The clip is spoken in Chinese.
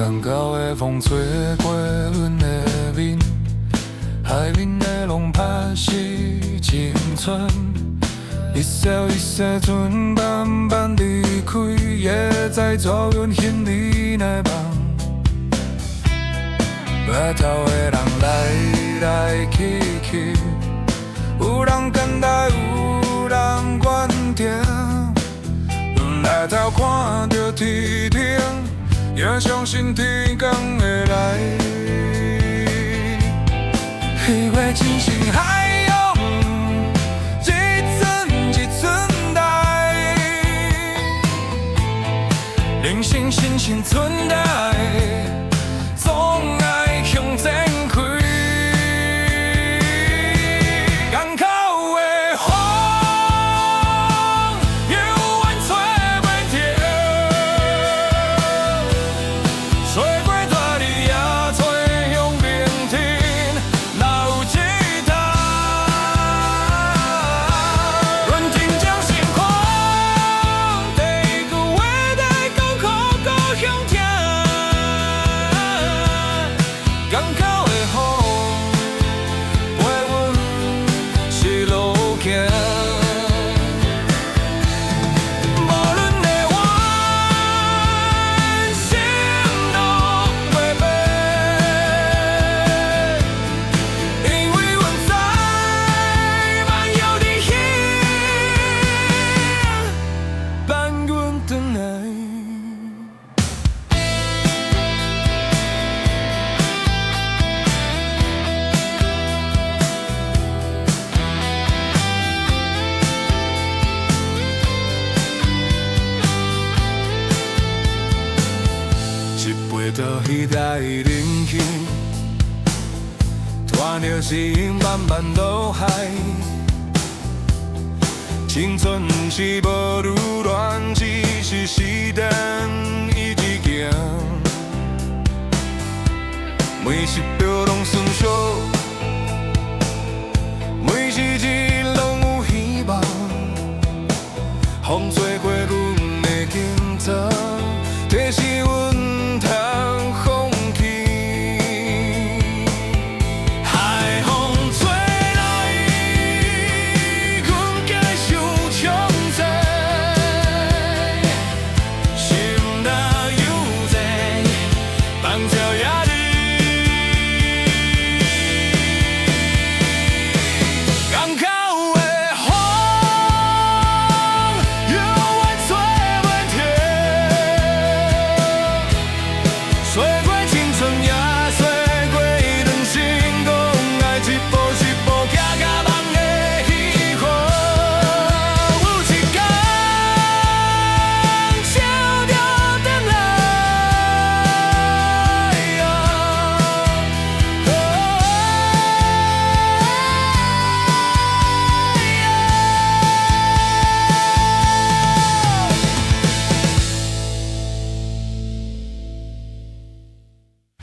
眼角的风吹过阮的面，海面的浪拍湿青春。一笑一世船慢慢离开，也在做阮心里的梦。码头的人来来去去，有人等待，有人怨听。抬头看着天顶，也相信天公会来。彼月真心海洋，一寸一寸来，人生深深存在，总爱向前开。港口的风。到彼代冷气，拖着心慢慢落海。青春是无如恋